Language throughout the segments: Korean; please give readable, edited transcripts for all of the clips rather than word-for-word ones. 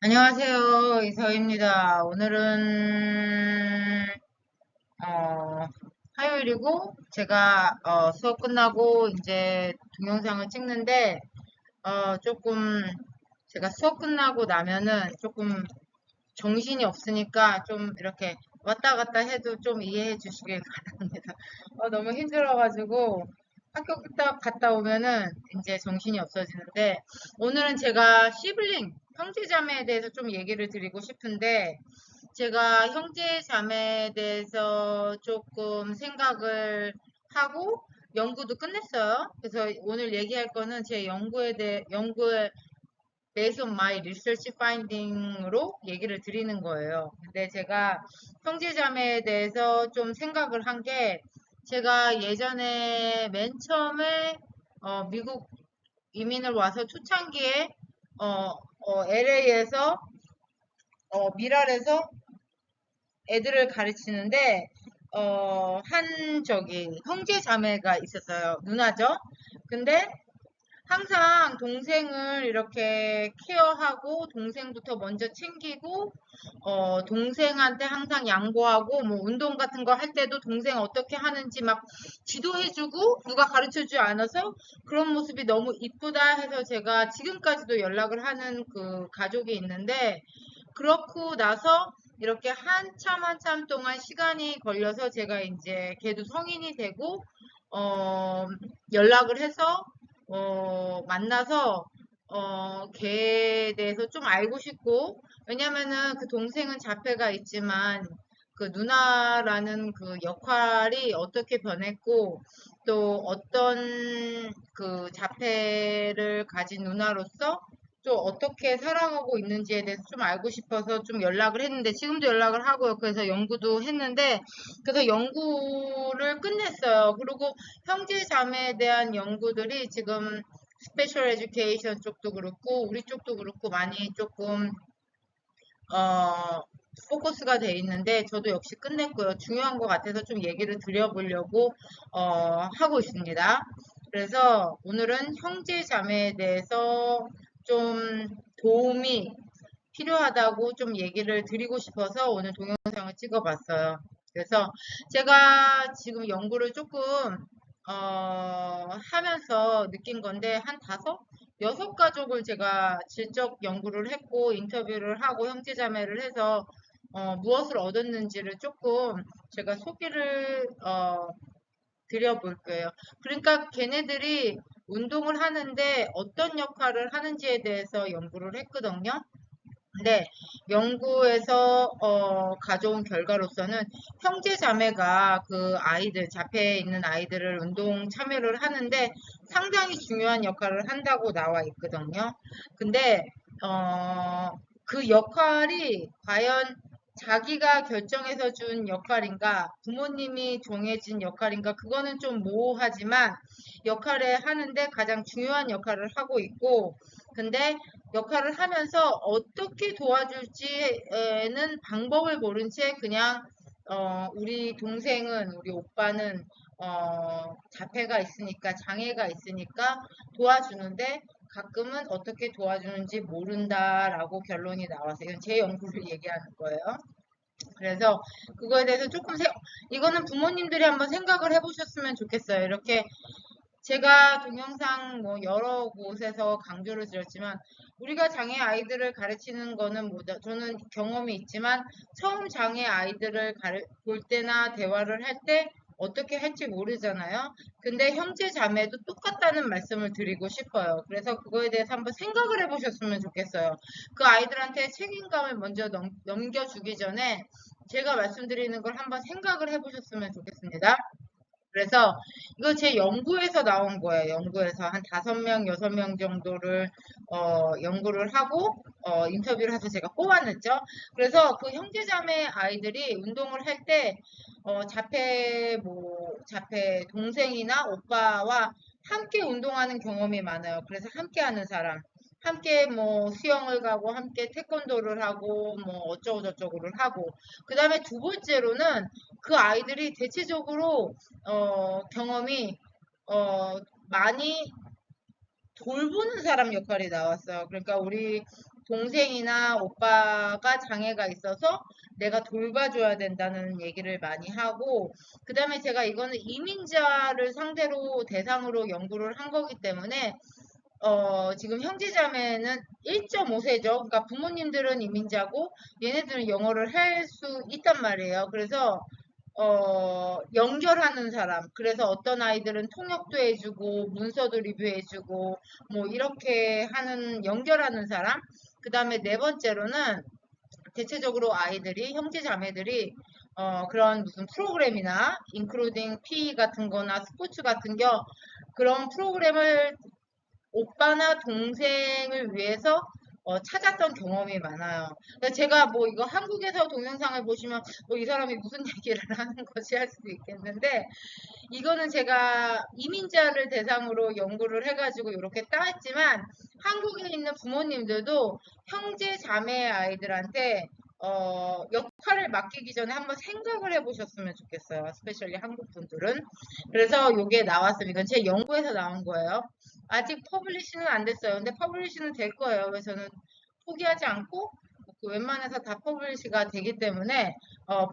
안녕하세요. 이서입니다. 오늘은 어, 화요일이고 제가 수업 끝나고 이제 동영상을 찍는데 조금 제가 수업 끝나고 나면은 조금 정신이 없으니까 좀 이렇게 왔다 갔다 해도 좀 이해해 주시길 바랍니다. 너무 힘들어가지고 학교 갔다 오면은 이제 정신이 없어지는데 오늘은 제가 시블링 형제자매에 대해서 좀 얘기를 드리고 싶은데 제가 형제 자매에 대해서 조금 생각을 하고 연구도 끝냈어요. 그래서 오늘 얘기할 거는 제 연구에 based on my research finding으로 얘기를 드리는 거예요. 근데 제가 형제 자매에 대해서 좀 생각을 한 게 제가 예전에 맨 처음에 미국 이민을 와서 초창기에 LA에서 미랄에서 애들을 가르치는데 한 형제 자매가 있었어요. 누나죠. 근데 항상 동생을 이렇게 케어하고 동생부터 먼저 챙기고 동생한테 항상 양보하고 뭐 운동 같은 거 할 때도 동생 어떻게 하는지 막 지도해주고 누가 가르쳐주지 않아서 그런 모습이 너무 이쁘다 해서 제가 지금까지도 연락을 하는 그 가족이 있는데 그렇고 나서 이렇게 한참 동안 시간이 걸려서 제가 이제 걔도 성인이 되고 어, 연락을 해서 만나서 걔에 대해서 좀 알고 싶고 왜냐면은 그 동생은 자폐가 있지만 그 누나라는 그 역할이 어떻게 변했고 또 어떤 그 자폐를 가진 누나로서 또 어떻게 살아가고 있는지에 대해서 좀 알고 싶어서 좀 연락을 했는데 지금도 연락을 하고요. 그래서 연구도 했는데 그래서 연구를 끝냈어요. 그리고 형제 자매에 대한 연구들이 지금 스페셜 에듀케이션 쪽도 그렇고 우리 쪽도 그렇고 많이 조금 어, 포커스가 돼 있는데 저도 역시 끝냈고요. 중요한 것 같아서 좀 얘기를 드려보려고 하고 있습니다. 그래서 오늘은 형제 자매에 대해서 좀 도움이 필요하다고 좀 얘기를 드리고 싶어서 오늘 동영상을 찍어봤어요. 그래서 제가 지금 연구를 조금 하면서 느낀 건데 한 여섯 가족을 제가 질적 연구를 했고 인터뷰를 하고 형제자매를 해서 무엇을 얻었는지를 조금 제가 소개를 드려볼 거예요. 그러니까 걔네들이 운동을 하는데 어떤 역할을 하는지에 대해서 연구를 했거든요. 네, 연구에서 가져온 결과로서는 형제 자매가 그 아이들, 자폐에 있는 아이들을 운동 참여를 하는데 상당히 중요한 역할을 한다고 나와 있거든요. 근데 어, 그 역할이 과연 자기가 결정해서 준 역할인가, 부모님이 정해진 역할인가, 그거는 좀 모호하지만 역할을 하는데 가장 중요한 역할을 하고 있고, 근데 역할을 하면서 어떻게 도와줄지에는 방법을 모른 채 그냥 우리 동생은 우리 오빠는 자폐가 있으니까 장애가 있으니까 도와주는데 가끔은 어떻게 도와주는지 모른다라고 결론이 나와서 이건 제 연구를 얘기하는 거예요. 그래서 그거에 대해서 이거는 부모님들이 한번 생각을 해보셨으면 좋겠어요. 이렇게 제가 동영상 뭐 여러 곳에서 강조를 드렸지만 우리가 장애 아이들을 가르치는 거는 뭐 저는 경험이 있지만 처음 장애 아이들을 볼 때나 대화를 할 때 어떻게 할지 모르잖아요. 근데 형제 자매도 똑같다는 말씀을 드리고 싶어요. 그래서 그거에 대해서 한번 생각을 해보셨으면 좋겠어요. 그 아이들한테 책임감을 먼저 넘겨주기 전에 제가 말씀드리는 걸 한번 생각을 해보셨으면 좋겠습니다. 그래서 이거 제 연구에서 나온 거예요. 연구에서 한 5명, 6명 정도를 연구를 하고 인터뷰를 해서 제가 뽑아냈죠. 그래서 그 형제자매 아이들이 운동을 할 때 자폐 동생이나 오빠와 함께 운동하는 경험이 많아요. 그래서 함께 하는 사람. 함께 뭐 수영을 가고 함께 태권도를 하고 뭐 어쩌고저쩌고를 하고 그다음에 두 번째로는 그 아이들이 대체적으로 경험이 많이 돌보는 사람 역할이 나왔어요. 그러니까 우리 동생이나 오빠가 장애가 있어서 내가 돌봐줘야 된다는 얘기를 많이 하고, 그 다음에 제가 이거는 이민자를 상대로 대상으로 연구를 한 거기 때문에 지금 형제자매는 1.5세죠. 그러니까 부모님들은 이민자고 얘네들은 영어를 할 수 있단 말이에요. 그래서 연결하는 사람. 그래서 어떤 아이들은 통역도 해주고, 문서도 리뷰해주고, 뭐, 이렇게 하는, 연결하는 사람. 그 다음에 네 번째로는 대체적으로 아이들이, 형제 자매들이, 그런 무슨 프로그램이나, 인클루딩 PE 같은 거나 스포츠 같은 그런 프로그램을 오빠나 동생을 위해서 찾았던 경험이 많아요. 그러니까 제가 뭐 이거 한국에서 동영상을 보시면 뭐 이 사람이 무슨 얘기를 하는 거지 할 수도 있겠는데, 이거는 제가 이민자를 대상으로 연구를 해가지고 이렇게 따왔지만 한국에 있는 부모님들도 형제 자매 아이들한테 역할을 맡기기 전에 한번 생각을 해보셨으면 좋겠어요. 스페셜리 한국 분들은. 그래서 이게 나왔습니다. 이건 제 연구에서 나온 거예요. 아직 퍼블리시는 안 됐어요. 근데 퍼블리시는 될 거예요. 그래서 저는 포기하지 않고 그 웬만해서 다 퍼블리시가 되기 때문에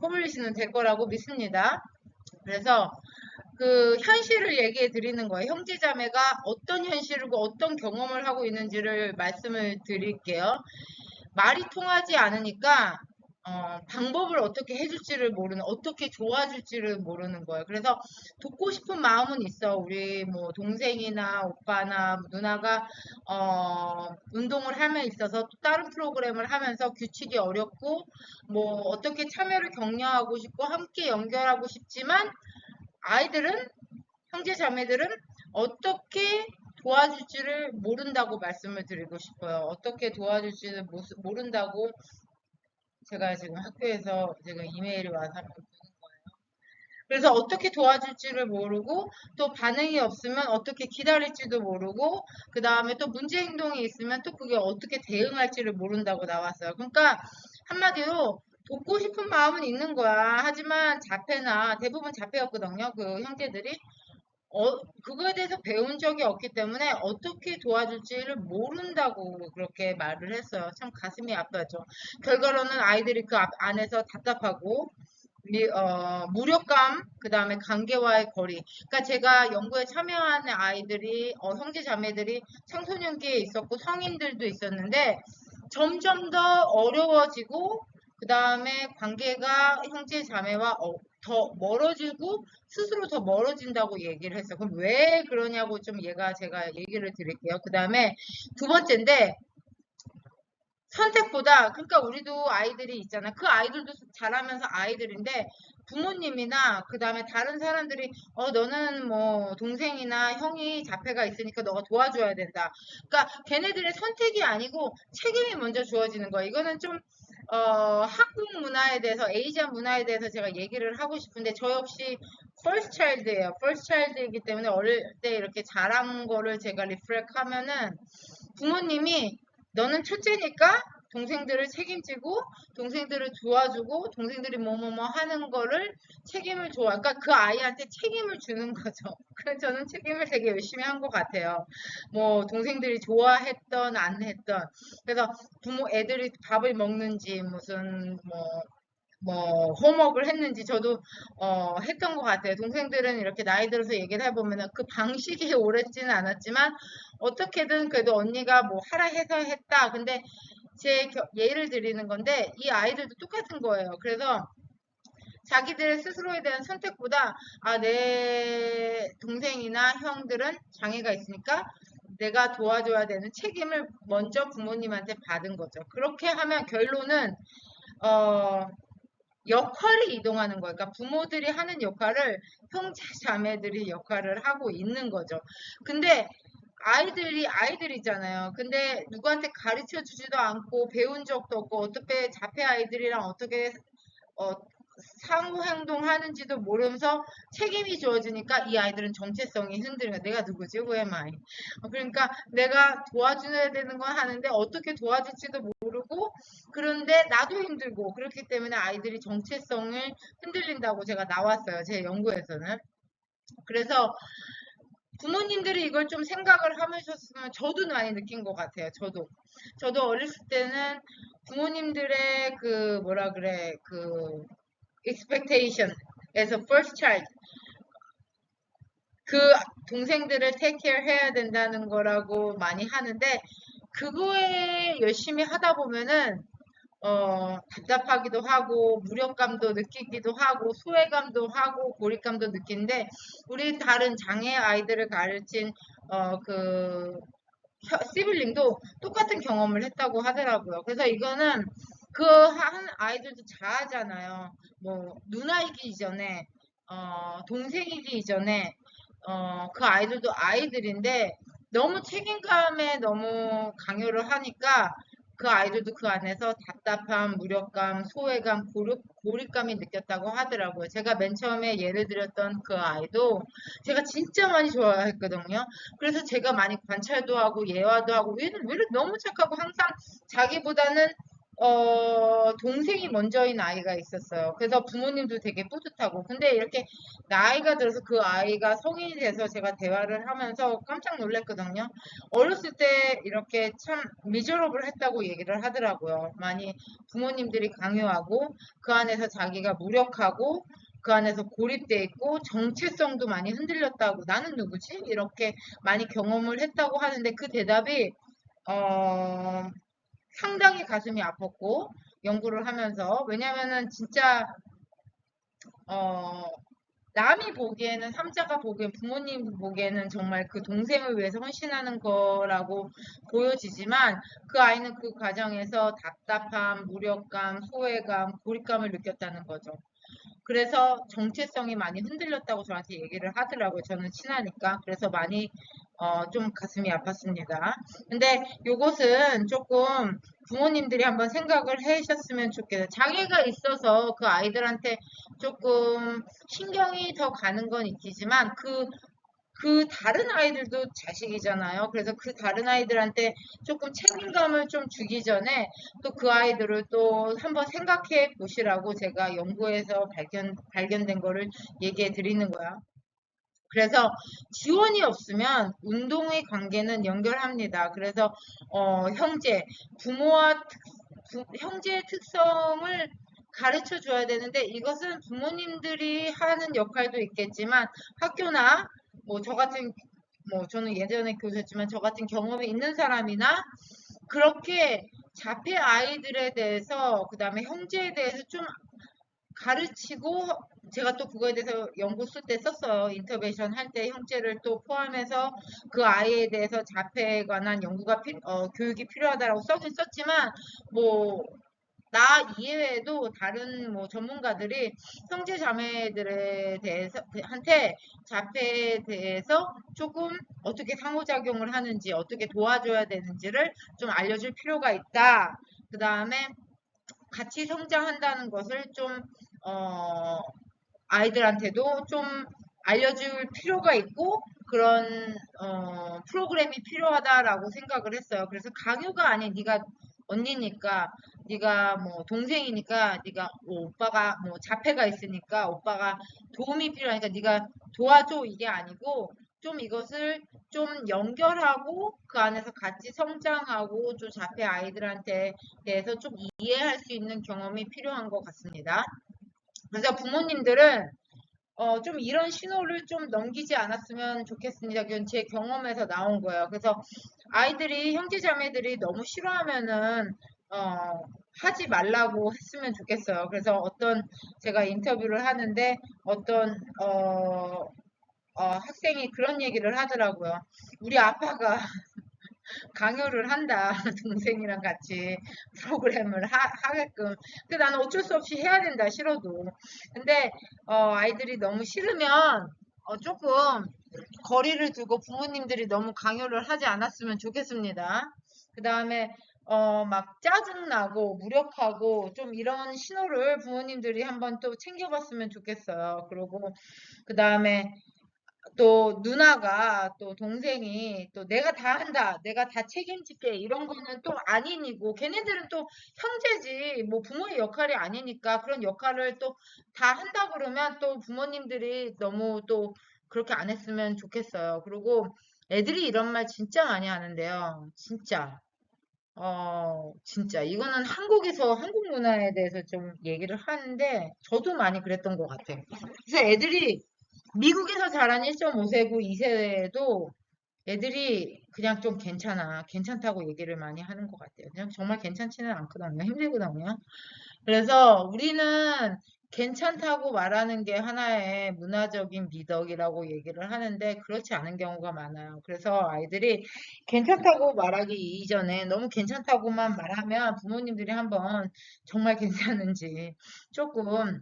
퍼블리시는 될 거라고 믿습니다. 그래서 그 현실을 얘기해 드리는 거예요. 형제자매가 어떤 현실이고 어떤 경험을 하고 있는지를 말씀을 드릴게요. 말이 통하지 않으니까 방법을 어떻게 해줄지를 모르는, 어떻게 도와줄지를 모르는 거예요. 그래서 돕고 싶은 마음은 있어. 우리 뭐 동생이나 오빠나 누나가 운동을 하면 있어서 또 다른 프로그램을 하면서 규칙이 어렵고 뭐 어떻게 참여를 격려하고 싶고 함께 연결하고 싶지만 아이들은, 형제 자매들은 어떻게 도와줄지를 모른다고 말씀을 드리고 싶어요. 어떻게 도와줄지를 모른다고 제가 지금 학교에서 지금 이메일이 와서 한번 보는 거예요. 그래서 어떻게 도와줄지를 모르고 또 반응이 없으면 어떻게 기다릴지도 모르고 그 다음에 또 문제 행동이 있으면 또 그게 어떻게 대응할지를 모른다고 나왔어요. 그러니까 한마디로 돕고 싶은 마음은 있는 거야. 하지만 자폐나 대부분 자폐였거든요. 그 형제들이. 그거에 대해서 배운 적이 없기 때문에 어떻게 도와줄지를 모른다고 그렇게 말을 했어요. 참 가슴이 아파죠. 결과로는 아이들이 그 안에서 답답하고, 무력감, 그 다음에 관계와의 거리. 그러니까 제가 연구에 참여하는 아이들이, 형제 자매들이 청소년기에 있었고 성인들도 있었는데 점점 더 어려워지고, 그 다음에 관계가 형제 자매와 더 멀어지고 스스로 더 멀어진다고 얘기를 했어요. 그럼 왜 그러냐고 좀 제가 얘기를 드릴게요. 그 다음에 두 번째인데, 선택보다, 그러니까 우리도 아이들이 있잖아. 그 아이들도 자라면서 아이들인데 부모님이나 그 다음에 다른 사람들이 너는 뭐 동생이나 형이 자폐가 있으니까 너가 도와줘야 된다. 그러니까 걔네들의 선택이 아니고 책임이 먼저 주어지는 거야. 이거는 좀 한국 문화에 대해서, 에이지안 문화에 대해서 제가 얘기를 하고 싶은데 저 역시 first child예요. first child이기 때문에 어릴 때 이렇게 자란 거를 제가 리플렉 하면은 부모님이 너는 첫째니까 동생들을 책임지고 동생들을 도와주고 동생들이 뭐뭐뭐 하는 거를 책임을 줘. 그러니까 그 아이한테 책임을 주는 거죠. 그래서 저는 책임을 되게 열심히 한 것 같아요. 뭐 동생들이 좋아했던 안 했던. 그래서 애들이 밥을 먹는지 무슨 홈워크를 했는지 저도 했던 것 같아요. 동생들은 이렇게 나이 들어서 얘기를 해보면은 그 방식이 옳지는 않았지만 어떻게든 그래도 언니가 뭐 하라 해서 했다. 근데 예를 드리는 건데 이 아이들도 똑같은 거예요. 그래서 자기들 스스로에 대한 선택보다 내 동생이나 형들은 장애가 있으니까 내가 도와줘야 되는 책임을 먼저 부모님한테 받은 거죠. 그렇게 하면 결론은 어, 역할이 이동하는 거예요. 그러니까 부모들이 하는 역할을 형제 자매들이 역할을 하고 있는 거죠. 근데 아이들이잖아요. 근데 누구한테 가르쳐 주지도 않고 배운 적도 없고 어떻게 자폐 아이들이랑 어떻게 어, 상호 행동하는지도 모르면서 책임이 주어지니까 이 아이들은 정체성이 흔들리는 거야. 내가 누구지? Who am I? 그러니까 내가 도와줘야 되는 건 하는데 어떻게 도와줄지도 모르고 그런데 나도 힘들고 그렇기 때문에 아이들이 정체성을 흔들린다고 제가 나왔어요. 제 연구에서는. 그래서 부모님들이 이걸 좀 생각을 하셨으면 저도 많이 느낀 것 같아요. 저도 어렸을 때는 부모님들의 그 뭐라 그래 그 expectation에서 first child 그 동생들을 take care 해야 된다는 거라고 많이 하는데 그거에 열심히 하다 보면은 답답하기도 하고 무력감도 느끼기도 하고 소외감도 하고 고립감도 느끼는데 우리 다른 장애 아이들을 가르친 그 시블링도 똑같은 경험을 했다고 하더라고요. 그래서 이거는 그 한 아이들도 자아잖아요. 뭐 누나이기 이전에 동생이기 이전에 그 아이들도 아이들인데 너무 책임감에 너무 강요를 하니까 그 아이들도 그 안에서 답답함, 무력감, 소외감, 고립감이 느꼈다고 하더라고요. 제가 맨 처음에 예를 들었던 그 아이도 제가 진짜 많이 좋아했거든요. 그래서 제가 많이 관찰도 하고 예화도 하고 얘는 왜 이렇게 너무 착하고 항상 자기보다는 동생이 먼저인 아이가 있었어요. 그래서 부모님도 되게 뿌듯하고. 근데 이렇게 나이가 들어서 그 아이가 성인이 돼서 제가 대화를 하면서 깜짝 놀랐거든요. 어렸을 때 이렇게 참 미저러블 했다고 얘기를 하더라고요. 많이 부모님들이 강요하고 그 안에서 자기가 무력하고 그 안에서 고립돼 있고 정체성도 많이 흔들렸다고 나는 누구지? 이렇게 많이 경험을 했다고 하는데 그 대답이 어, 상당히 가슴이 아팠고 연구를 하면서 왜냐면은 진짜 어, 남이 보기에는 삼자가 보기엔 부모님 보기에는 정말 그 동생을 위해서 헌신하는 거라고 보여지지만 그 아이는 그 과정에서 답답함, 무력감, 소외감, 고립감을 느꼈다는 거죠. 그래서 정체성이 많이 흔들렸다고 저한테 얘기를 하더라고요. 저는 친하니까. 그래서 많이 좀 가슴이 아팠습니다. 근데 요것은 조금 부모님들이 한번 생각을 해주셨으면 좋겠어요. 장애가 있어서 그 아이들한테 조금 신경이 더 가는 건 있지만 그 다른 아이들도 자식이잖아요. 그래서 그 다른 아이들한테 조금 책임감을 좀 주기 전에 또 그 아이들을 또 한번 생각해 보시라고 제가 연구에서 발견된 거를 얘기해 드리는 거야. 그래서 지원이 없으면 운동의 관계는 연결합니다. 그래서 형제, 부모와 형제의 특성을 가르쳐 줘야 되는데 이것은 부모님들이 하는 역할도 있겠지만 학교나 뭐 저 같은 뭐 저는 예전에 교사였지만 저 같은 경험이 있는 사람이나 그렇게 자폐 아이들에 대해서 그다음에 형제에 대해서 좀 가르치고 제가 또 그거에 대해서 연구 쓸 때 썼어요. 인터벤션 할 때 형제를 또 포함해서 그 아이에 대해서 자폐에 관한 교육이 필요하다라고 써긴 썼지만 뭐 나 이외에도 다른 뭐 전문가들이 형제 자매들에 대해서 한테 자폐에 대해서 조금 어떻게 상호작용을 하는지 어떻게 도와줘야 되는지를 좀 알려줄 필요가 있다. 그 다음에 같이 성장한다는 것을 좀 어, 아이들한테도 좀 알려줄 필요가 있고 그런 프로그램이 필요하다라고 생각을 했어요. 그래서 강요가 아닌 네가 언니니까 네가 뭐 동생이니까 네가 뭐 오빠가 뭐 자폐가 있으니까 오빠가 도움이 필요하니까 네가 도와줘 이게 아니고 좀 이것을 좀 연결하고 그 안에서 같이 성장하고 좀 자폐 아이들한테 대해서 좀 이해할 수 있는 경험이 필요한 것 같습니다. 그래서 부모님들은 좀 이런 신호를 좀 넘기지 않았으면 좋겠습니다. 그건 제 경험에서 나온 거예요. 그래서 아이들이, 형제자매들이 너무 싫어하면은, 하지 말라고 했으면 좋겠어요. 그래서 제가 인터뷰를 하는데 어떤, 학생이 그런 얘기를 하더라고요. 우리 아빠가 강요를 한다. 동생이랑 같이 프로그램을 하게끔. 근데 나는 어쩔 수 없이 해야 된다. 싫어도. 근데 아이들이 너무 싫으면 조금 거리를 두고 부모님들이 너무 강요를 하지 않았으면 좋겠습니다. 그 다음에 막 짜증나고 무력하고 좀 이런 신호를 부모님들이 한번 또 챙겨봤으면 좋겠어요. 그리고 그 다음에 또 누나가 또 동생이 또 내가 다 한다, 내가 다 책임질게 이런 거는 또 아니고 걔네들은 또 형제지 뭐 부모의 역할이 아니니까 그런 역할을 또 다 한다 그러면 또 부모님들이 너무 또 그렇게 안 했으면 좋겠어요. 그리고 애들이 이런 말 진짜 많이 하는데요. 진짜. 진짜. 이거는 한국에서, 한국 문화에 대해서 좀 얘기를 하는데, 저도 많이 그랬던 것 같아요. 그래서 애들이, 미국에서 자란 1.5세고 2세도 애들이 그냥 좀 괜찮아. 괜찮다고 얘기를 많이 하는 것 같아요. 그냥 정말 괜찮지는 않거든요. 힘들거든요. 그래서 우리는 괜찮다고 말하는 게 하나의 문화적인 미덕이라고 얘기를 하는데 그렇지 않은 경우가 많아요. 그래서 아이들이 괜찮다고 말하기 이전에 너무 괜찮다고만 말하면 부모님들이 한번 정말 괜찮은지 조금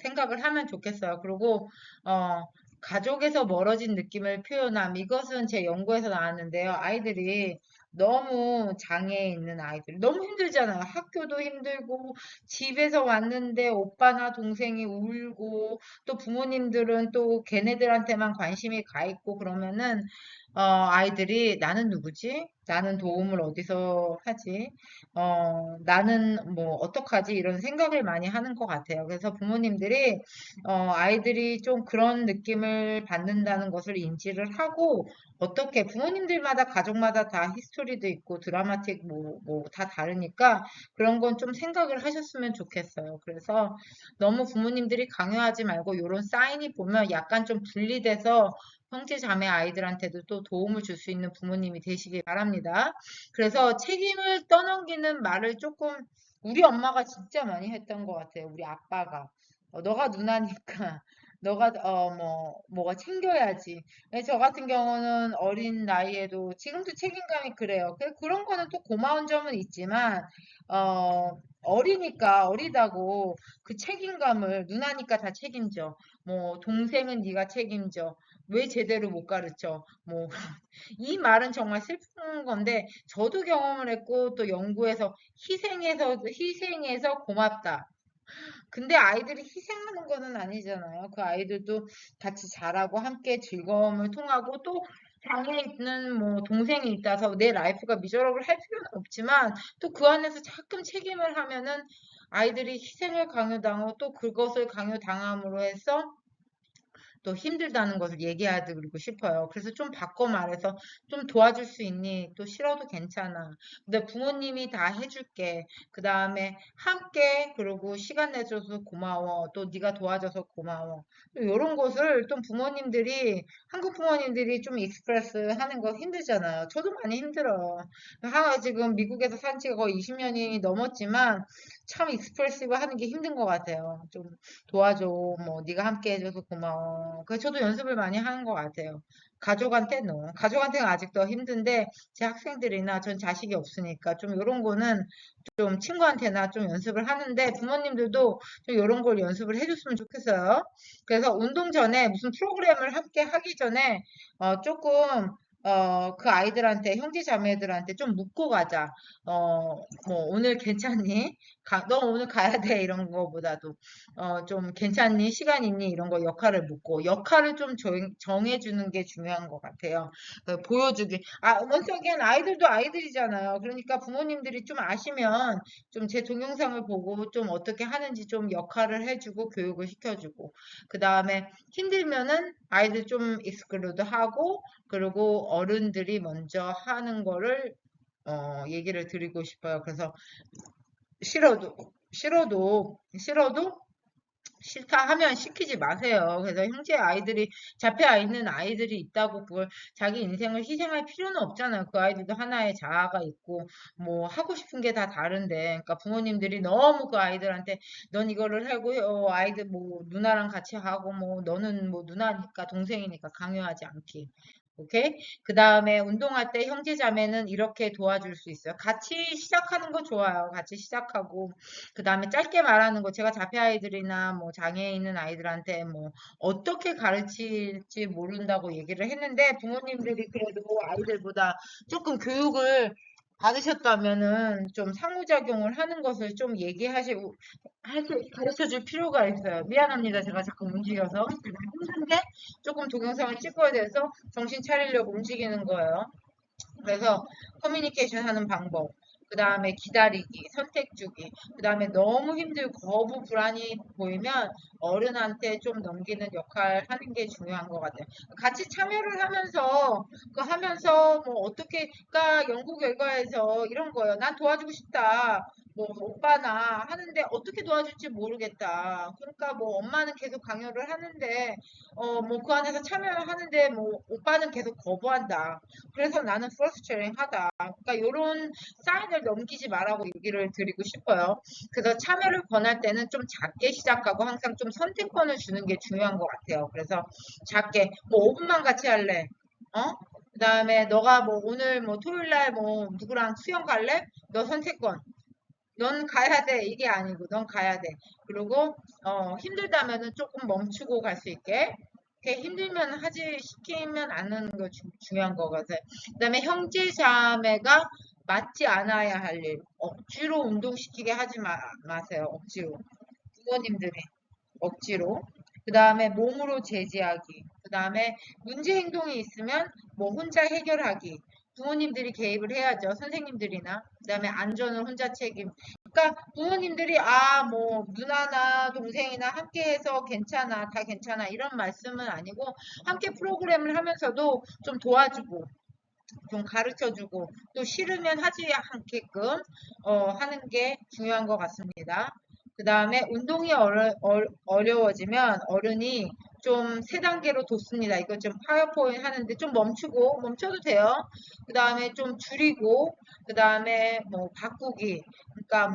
생각을 하면 좋겠어요. 그리고 어, 가족에서 멀어진 느낌을 표현함. 이것은 제 연구에서 나왔는데요. 아이들이 너무 장애에 있는 아이들 너무 힘들잖아요. 학교도 힘들고 집에서 왔는데 오빠나 동생이 울고 또 부모님들은 또 걔네들한테만 관심이 가 있고 그러면은 아이들이 나는 누구지? 나는 도움을 어디서 하지? 나는 뭐 어떡하지? 이런 생각을 많이 하는 것 같아요. 그래서 부모님들이 아이들이 좀 그런 느낌을 받는다는 것을 인지를 하고 어떻게 부모님들마다 가족마다 다 히스토리도 있고 드라마틱 뭐 다 다르니까 그런 건 좀 생각을 하셨으면 좋겠어요. 그래서 너무 부모님들이 강요하지 말고 이런 사인이 보면 약간 좀 분리돼서 형제 자매 아이들한테도 또 도움을 줄 수 있는 부모님이 되시길 바랍니다. 그래서 책임을 떠넘기는 말을 조금 우리 엄마가 진짜 많이 했던 것 같아요. 우리 아빠가. 너가 누나니까 너가 뭐가 챙겨야지. 저 같은 경우는 어린 나이에도 지금도 책임감이 그래요. 그런 거는 또 고마운 점은 있지만 어, 어리니까 어리다고 그 책임감을 누나니까 다 책임져. 뭐 동생은 네가 책임져. 왜 제대로 못 가르쳐? 뭐 이 말은 정말 슬픈 건데 저도 경험을 했고 또 연구에서 희생해서 고맙다. 근데 아이들이 희생하는 거는 아니잖아요. 그 아이들도 같이 자라고 함께 즐거움을 통하고 또 장애 있는 뭐 동생이 있다서 내 라이프가 미저러블 할 필요는 없지만 또 그 안에서 가끔 책임을 하면은 아이들이 희생을 강요당하고 또 그것을 강요당함으로 해서 또 힘들다는 것을 얘기하고 싶어요. 그래서 좀 바꿔 말해서 좀 도와줄 수 있니? 또 싫어도 괜찮아. 근데 부모님이 다 해줄게. 그 다음에 함께 그리고 시간 내줘서 고마워. 또 네가 도와줘서 고마워. 이런 것을 좀 부모님들이 한국 부모님들이 좀 익스프레스 하는 거 힘들잖아요. 저도 많이 힘들어요. 지금 미국에서 산 지가 거의 20년이 넘었지만 참 익스프레시브 하는 게 힘든 것 같아요. 좀 도와줘. 뭐 네가 함께 해줘서 고마워. 그래서 저도 연습을 많이 하는 것 같아요. 가족한테는 아직 더 힘든데 제 학생들이나 전 자식이 없으니까 좀 이런 거는 좀 친구한테나 좀 연습을 하는데 부모님들도 좀 이런 걸 연습을 해줬으면 좋겠어요. 그래서 운동 전에 무슨 프로그램을 함께 하기 전에 조금 그 아이들한테 형제 자매들한테 좀 묻고 가자. 뭐 오늘 괜찮니? 너 오늘 가야 돼 이런 거보다도 좀 괜찮니? 시간 있니? 이런 거 역할을 묻고 역할을 좀 정해주는 게 중요한 것 같아요. 보여주기. 원석엔 아이들도 아이들이잖아요. 그러니까 부모님들이 좀 아시면 좀 제 동영상을 보고 좀 어떻게 하는지 좀 역할을 해주고 교육을 시켜주고 그 다음에 힘들면은 아이들 좀 익스클루드 하고 그리고 어른들이 먼저 하는 거를 얘기를 드리고 싶어요. 그래서 싫어도 싫다 하면 시키지 마세요. 그래서 형제 아이들이 잡혀 있는 아이들이 있다고 그걸 자기 인생을 희생할 필요는 없잖아요. 그 아이들도 하나의 자아가 있고 뭐 하고 싶은 게 다 다른데, 그러니까 부모님들이 너무 그 아이들한테 넌 이거를 하고 아이들 뭐 누나랑 같이 하고 뭐 너는 뭐 누나니까 동생이니까 강요하지 않기. 오케이? 그 다음에 운동할 때 형제 자매는 이렇게 도와줄 수 있어요. 같이 시작하는 거 좋아요. 같이 시작하고 그 다음에 짧게 말하는 거 제가 자폐 아이들이나 뭐 장애 있는 아이들한테 뭐 어떻게 가르칠지 모른다고 얘기를 했는데 부모님들이 그래도 아이들보다 조금 교육을 받으셨다면은 좀 상호작용을 하는 것을 좀 얘기하시고 가르쳐 줄 필요가 있어요. 미안합니다. 제가 자꾸 움직여서. 제가 힘든데 조금 동영상을 찍어야 돼서 정신 차리려고 움직이는 거예요. 그래서 커뮤니케이션 하는 방법, 그 다음에 기다리기, 선택 주기, 그 다음에 너무 힘들고 거부 불안이 보이면 어른한테 좀 넘기는 역할 하는 게 중요한 것 같아요. 같이 참여를 하면서, 뭐 어떻게, 그러니까 연구 결과에서 이런 거예요. 난 도와주고 싶다. 뭐 오빠나 하는데 어떻게 도와줄지 모르겠다. 그러니까 뭐 엄마는 계속 강요를 하는데 뭐 그 안에서 참여를 하는데 뭐 오빠는 계속 거부한다. 그래서 나는 프러스트레이팅 하다. 그러니까 이런 사인을 넘기지 말라고 얘기를 드리고 싶어요. 그래서 참여를 권할 때는 좀 작게 시작하고 항상 좀 선택권을 주는 게 중요한 것 같아요. 그래서 작게 뭐 5분만 같이 할래. 어? 그다음에 너가 뭐 오늘 뭐 토요일 날 뭐 누구랑 수영 갈래? 너 선택권. 넌 가야 돼. 이게 아니고 넌 가야 돼. 그리고 힘들다면은 조금 멈추고 갈 수 있게. 이렇게 힘들면 하지 시키면 안 하는 거 중요한 거거든. 그다음에 형제 자매가 맞지 않아야 할 일. 억지로 운동시키게 하지 마세요. 억지로. 부모님들이 억지로. 그다음에 몸으로 제지하기. 그다음에 문제 행동이 있으면 뭐 혼자 해결하기. 부모님들이 개입을 해야죠. 선생님들이나. 그다음에 안전을 혼자 책임. 그러니까 부모님들이 뭐 누나나 동생이나 함께해서 괜찮아, 다 괜찮아 이런 말씀은 아니고 함께 프로그램을 하면서도 좀 도와주고 좀 가르쳐주고 또 싫으면 하지 않게끔 하는 게 중요한 것 같습니다. 그 다음에 운동이 어려워지면 어른이 좀 세 단계로 뒀습니다. 이거 좀 파워포인트 하는데 좀 멈춰도 돼요. 그 다음에 좀 줄이고, 그 다음에 뭐 바꾸기. 그러니까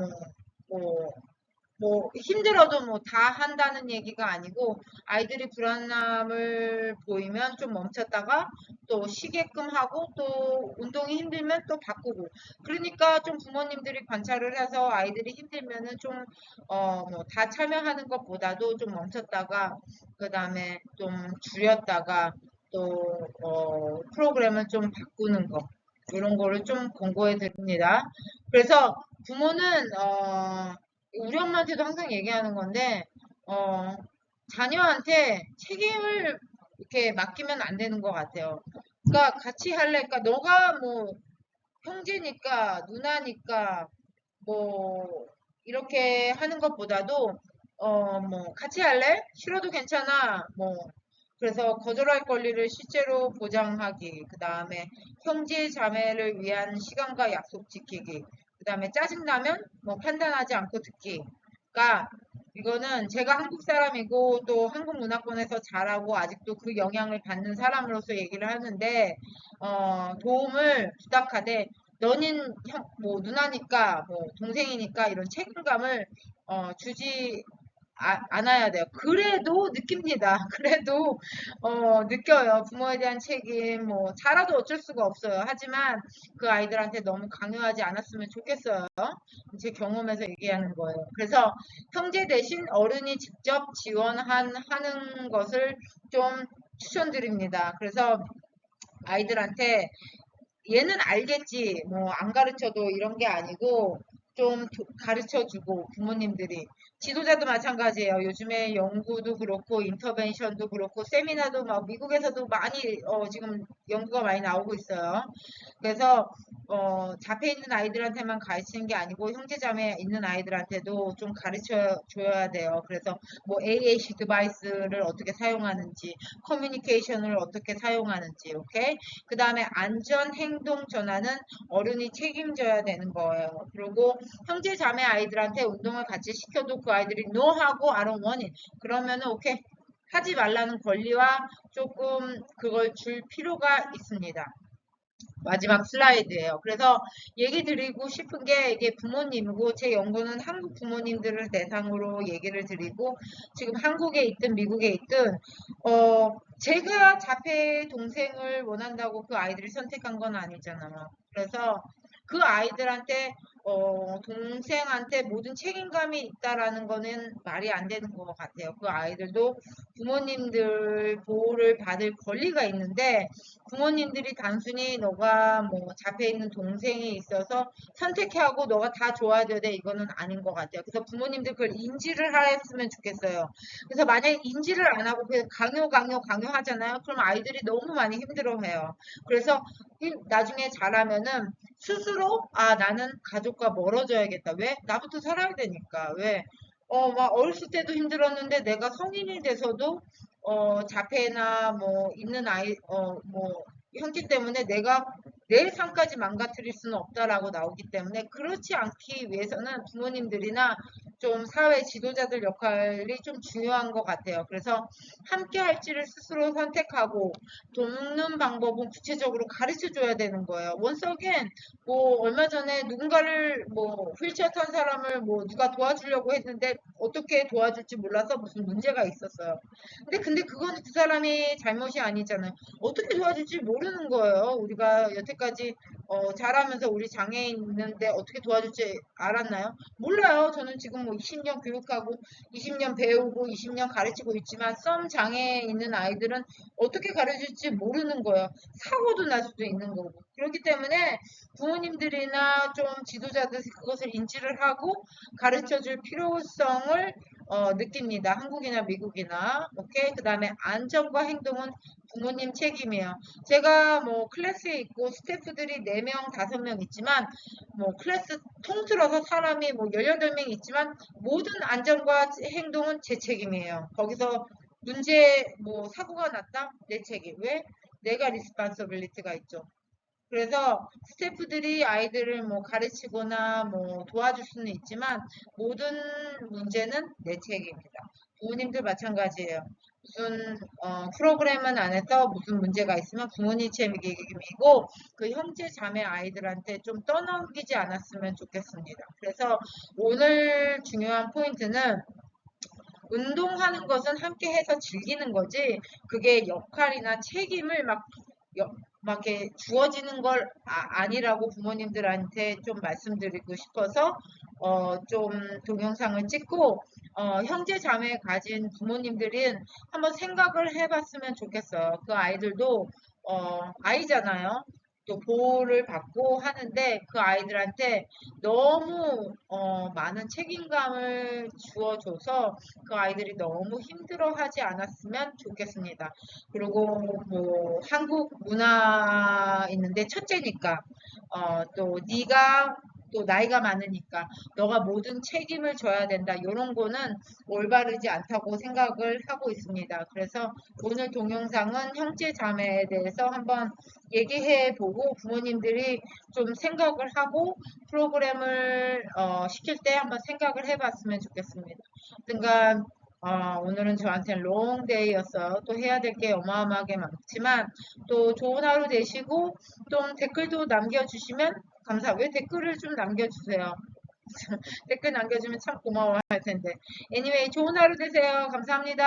뭐, 힘들어도 뭐 다 한다는 얘기가 아니고 아이들이 불안함을 보이면 좀 멈췄다가 또 쉬게끔 하고 또 운동이 힘들면 또 바꾸고 그러니까 좀 부모님들이 관찰을 해서 아이들이 힘들면은 좀 뭐 다 참여하는 것보다도 좀 멈췄다가 그 다음에 좀 줄였다가 또 프로그램을 좀 바꾸는 거 이런 거를 좀 권고해 드립니다. 그래서 부모는 우리 엄마한테도 항상 얘기하는 건데, 어, 자녀한테 책임을 이렇게 맡기면 안 되는 것 같아요. 그러니까 같이 할래. 그러니까 너가 뭐 형제니까, 누나니까, 뭐, 이렇게 하는 것보다도, 뭐, 같이 할래? 싫어도 괜찮아. 뭐, 그래서 거절할 권리를 실제로 보장하기. 그 다음에 형제 자매를 위한 시간과 약속 지키기. 그 다음에 짜증나면 뭐 판단하지 않고 듣기. 그러니까 이거는 제가 한국 사람이고 또 한국 문화권에서 자라고 아직도 그 영향을 받는 사람으로서 얘기를 하는데, 도움을 부탁하되 너는 뭐 누나니까 뭐 동생이니까 이런 책임감을 주지 않아야 돼요. 그래도 느낍니다. 그래도 느껴요. 부모에 대한 책임 뭐 자라도 어쩔 수가 없어요. 하지만 그 아이들한테 너무 강요하지 않았으면 좋겠어요. 제 경험에서 얘기하는 거예요. 그래서 형제 대신 어른이 직접 지원하는 것을 좀 추천드립니다. 그래서 아이들한테 얘는 알겠지. 뭐 안 가르쳐도 이런 게 아니고 좀 가르쳐주고 부모님들이 지도자도 마찬가지예요. 요즘에 연구도 그렇고 인터벤션도 그렇고 세미나도 막 미국에서도 많이 지금 연구가 많이 나오고 있어요. 그래서 잡혀 있는 아이들한테만 가르치는 게 아니고 형제자매 있는 아이들한테도 좀 가르쳐 줘야 돼요. 그래서 뭐 AAC 디바이스를 어떻게 사용하는지, 커뮤니케이션을 어떻게 사용하는지, 오케이? 그 다음에 안전 행동 전환은 어른이 책임져야 되는 거예요. 그리고 형제 자매 아이들한테 운동을 같이 시켜도 그 아이들이 no 하고 I don't want it. 그러면은 오케이. 하지 말라는 권리와 조금 그걸 줄 필요가 있습니다. 마지막 슬라이드예요. 그래서 얘기 드리고 싶은 게 이게 부모님이고 제 연구는 한국 부모님들을 대상으로 얘기를 드리고 지금 한국에 있든 미국에 있든 제가 자폐 동생을 원한다고 그 아이들이 선택한 건 아니잖아요. 그래서 그 아이들한테 동생한테 모든 책임감이 있다라는 거는 말이 안 되는 것 같아요. 그 아이들도 부모님들 보호를 받을 권리가 있는데 부모님들이 단순히 너가 뭐 잡혀 있는 동생이 있어서 선택하고 너가 다 좋아져야 돼 이거는 아닌 것 같아요. 그래서 부모님들 그걸 인지를 하였으면 좋겠어요. 그래서 만약에 인지를 안 하고 그냥 강요 하잖아요. 그럼 아이들이 너무 많이 힘들어해요. 그래서 나중에 자라면은 스스로 나는 가족과 멀어져야겠다. 왜? 나부터 살아야 되니까. 왜? 막 어렸을 때도 힘들었는데 내가 성인이 돼서도 자폐나 뭐 있는 아이 뭐 형제 때문에 내가 내 삶까지 망가뜨릴 수는 없다라고 나오기 때문에 그렇지 않기 위해서는 부모님들이나 좀 사회 지도자들 역할이 좀 중요한 것 같아요. 그래서 함께 할지를 스스로 선택하고 돕는 방법은 구체적으로 가르쳐 줘야 되는 거예요. once again 뭐 얼마 전에 누군가를 뭐 휠체어 탄 사람을 뭐 누가 도와주려고 했는데 어떻게 도와줄지 몰라서 무슨 문제가 있었어요. 근데 그건 그 사람이 잘못이 아니잖아요. 어떻게 도와줄지 모르는 거예요. 우리가 여태까지 자라면서 우리 장애인 있는데 어떻게 도와줄지 알았나요? 몰라요. 저는 지금 뭐 20년 교육하고 20년 배우고 20년 가르치고 있지만 썸 장애 있는 아이들은 어떻게 가르칠지 모르는 거예요. 사고도 날 수도 있는 거고. 그렇기 때문에 부모님들이나 좀 지도자들이 그것을 인지를 하고 가르쳐 줄 필요성을 느낍니다. 한국이나 미국이나. 오케이. 그 다음에 안전과 행동은 부모님 책임이에요. 제가 뭐 클래스에 있고 스태프들이 4명, 5명 있지만 뭐 클래스 통틀어서 사람이 뭐 18명 있지만 모든 안전과 행동은 제 책임이에요. 거기서 문제 뭐 사고가 났다? 내 책임. 왜? 내가 리스판서빌리티가 있죠. 그래서 스태프들이 아이들을 뭐 가르치거나 뭐 도와줄 수는 있지만 모든 문제는 내 책임이다. 부모님들 마찬가지예요. 무슨 프로그램은 안에서 무슨 문제가 있으면 부모님 책임이고 그 형제 자매 아이들한테 좀 떠넘기지 않았으면 좋겠습니다. 그래서 오늘 중요한 포인트는 운동하는 것은 함께 해서 즐기는 거지 그게 역할이나 책임을 막 이렇게 주어지는 걸 아니라고 부모님들한테 좀 말씀드리고 싶어서 좀 동영상을 찍고 형제 자매 가진 부모님들은 한번 생각을 해봤으면 좋겠어요. 그 아이들도 아이잖아요. 또 보호를 받고 하는데 그 아이들한테 너무 많은 책임감을 주어줘서 그 아이들이 너무 힘들어하지 않았으면 좋겠습니다. 그리고 뭐 한국 문화 있는데 첫째니까 또 네가 또 나이가 많으니까 너가 모든 책임을 져야 된다. 이런 거는 올바르지 않다고 생각을 하고 있습니다. 그래서 오늘 동영상은 형제 자매에 대해서 한번 얘기해 보고 부모님들이 좀 생각을 하고 프로그램을 시킬 때 한번 생각을 해봤으면 좋겠습니다. 그러니까 오늘은 저한테는 롱데이였어요. 또 해야 될 게 어마어마하게 많지만 또 좋은 하루 되시고 또 댓글도 남겨주시면 왜 댓글을 좀 남겨주세요. 댓글 남겨주면 참 고마워할 텐데. Anyway, 좋은 하루 되세요. 감사합니다.